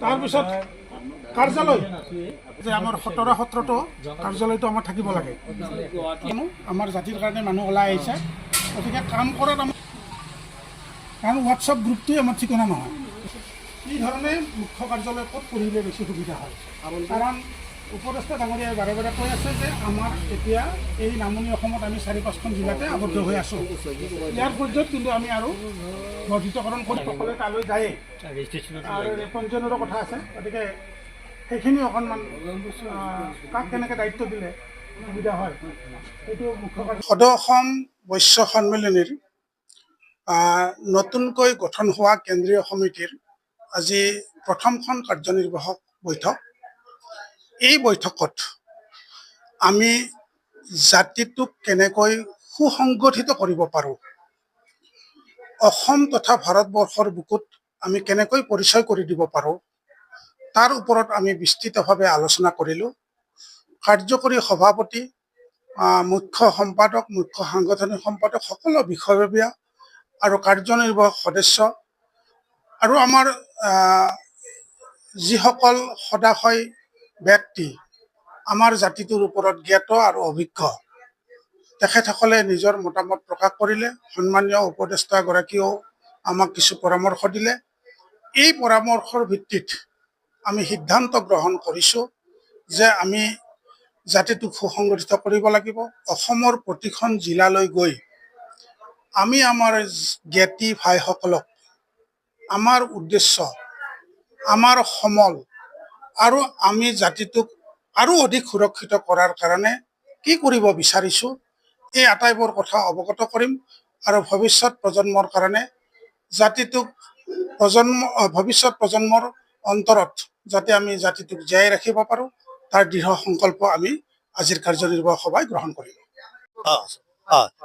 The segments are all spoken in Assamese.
তাৰপিছত কাৰ্যালয় যে আমাৰ 17টো কাৰ্যালয়টো আমাৰ থাকিব লাগে, কিয়নো আমাৰ জাতিৰ কাৰণে মানুহ ওলাই আহিছে, গতিকে কাম কৰাত আমাৰ কাৰণ হোৱাটছআপ গ্ৰুপটোৱে আমাৰ ঠিকনা নহয়। এই ধৰণে মুখ্য কাৰ্যালয় ক'ত পঢ়িলে বেছি সুবিধা হয়, কাৰণ উপদেষ্টা ডাঙৰীয়াই বাৰে বাৰে কৈ আছে যে আমাৰ এতিয়া এই নামনি অসমত আমি 4-5খন জিলাতে আবদ্ধ হৈ আছোঁ। ইয়াৰ পৰ্যায়ত কিন্তু আমি আৰু বৰ্ধিতকৰণ কৰি সকলোৱে তালৈ যায়েই আৰু পঞ্জীয়নৰো কথা আছে, গতিকে সেইখিনি অকণমান কাক কেনেকৈ দায়িত্ব দিলে সুবিধা হয় সেইটো মুখ্য সদৌ অসম বৈশ্য সন্মিলনীৰ নতুনকৈ গঠন হোৱা কেন্দ্ৰীয় সমিতিৰ আজি প্ৰথমখন কাৰ্যনিৰ্বাহক বৈঠক। এই বৈঠকত আমি জাতিটোক কেনেকৈ সুসংগঠিত কৰিব পাৰোঁ, অসম তথা ভাৰতবৰ্ষৰ বুকুত আমি কেনেকৈ পৰিচয় কৰি দিব পাৰোঁ, তাৰ ওপৰত আমি বিস্তৃতভাৱে আলোচনা কৰিলোঁ। কাৰ্যকৰী সভাপতি, মুখ্য সম্পাদক, মুখ্য সাংগঠনিক সম্পাদক, সকলো বিষয়ববীয়া আৰু কাৰ্যনিৰ্বাহক সদস্য আৰু আমাৰ যিসকল সদাশয় ব্যক্তি আমাৰ জাতিটোৰ ওপৰত জ্ঞাত আৰু অভিজ্ঞ, তেখেতসকলে নিজৰ মতামত প্ৰকাশ কৰিলে। সন্মানীয় উপদেষ্টাগৰাকীয়েও আমাক কিছু পৰামৰ্শ দিলে। এই পৰামৰ্শৰ ভিত্তিত আমি সিদ্ধান্ত গ্ৰহণ কৰিছোঁ যে আমি জাতিটোক সুসংগঠিত কৰিব লাগিব। অসমৰ প্ৰতিখন জিলালৈ গৈ আমি আমাৰ জ্ঞাতি ভাইসকলক আমাৰ উদ্দেশ্য, আমাৰ সমল আৰু আমি জাতিটোক আৰু অধিক সুৰক্ষিত কৰাৰ কাৰণে কি কৰিব বিচাৰিছোঁ, এই আটাইবোৰ কথা অৱগত কৰিম আৰু ভৱিষ্যত প্ৰজন্মৰ কাৰণে জাতিটোক ভৱিষ্যত প্ৰজন্মৰ অন্তৰত যাতে আমি জাতিটোক জীয়াই ৰাখিব পাৰোঁ, তাৰ দৃঢ় সংকল্প আমি আজিৰ কাৰ্যনিৰ্বাহক সভাই গ্ৰহণ কৰিম।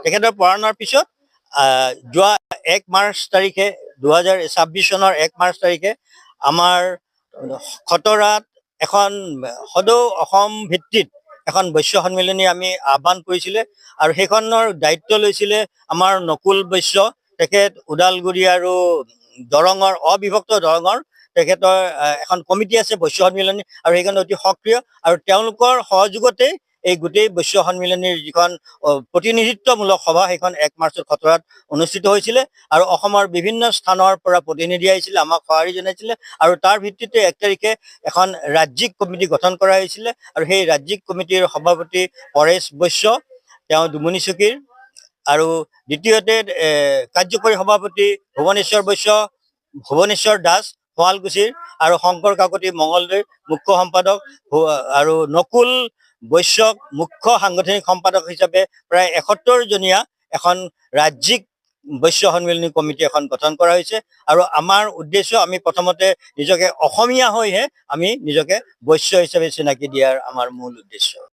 তেখেতৰ পৰামৰ্শৰ পিছত যোৱা 1 মাৰ্চ তাৰিখে 2026 চনৰ 1 মাৰ্চ তাৰিখে আমাৰ খটৰাত এখন সদৌ অসম ভিত্তিত এখন বৈশ্য সন্মিলনী আমি আহ্বান কৰিছিলে আৰু সেইখনৰ দায়িত্ব লৈছিলে আমাৰ নকুল বৈশ্য। তেখেত ওদালগুৰি আৰু দৰঙৰ অবিভক্ত দৰঙৰ তেখেতৰ এখন কমিটি আছে বৈশ্য সন্মিলনী, আৰু সেইখন অতি সক্ৰিয় আৰু তেওঁলোকৰ সহযোগতেই এই গোটেই বৈশ্য সন্মিলনীৰ যিখন প্ৰতিনিধিত্বমূলক সভা সেইখন 1 মাৰ্চত খটৰাত অনুষ্ঠিত হৈছিলে আৰু অসমৰ বিভিন্ন স্থানৰ পৰা প্ৰতিনিধি আহিছিলে, আমাক সঁহাৰি জনাইছিলে আৰু তাৰ ভিত্তিতে 1 তাৰিখে এখন ৰাজ্যিক কমিটি গঠন কৰা হৈছিলে আৰু সেই ৰাজ্যিক কমিটিৰ সভাপতি পৰেশ বৈশ্য, তেওঁ দুমনিচকীৰ, আৰু দ্বিতীয়তে কাৰ্যকৰী সভাপতি ভুৱনেশ্বৰ বৈশ্য, ভুৱনেশ্বৰ দাস শুৱালকুছিৰ, আৰু শংকৰ কাকতি মঙলদৈৰ মুখ্য সম্পাদক, আৰু নকুল বৈশ্যক মুখ্য সাংগঠনিক সম্পাদক হিচাপে প্ৰায় 71 জনীয়া এখন ৰাজ্যিক বৈশ্য সন্মিলনী কমিটি এখন গঠন কৰা হৈছে। আৰু আমাৰ উদ্দেশ্য, আমি প্ৰথমতে নিজকে অসমীয়া হৈহে আমি নিজকে বৈশ্য হিচাপে চিনাকি দিয়াৰ আমাৰ মূল উদ্দেশ্য।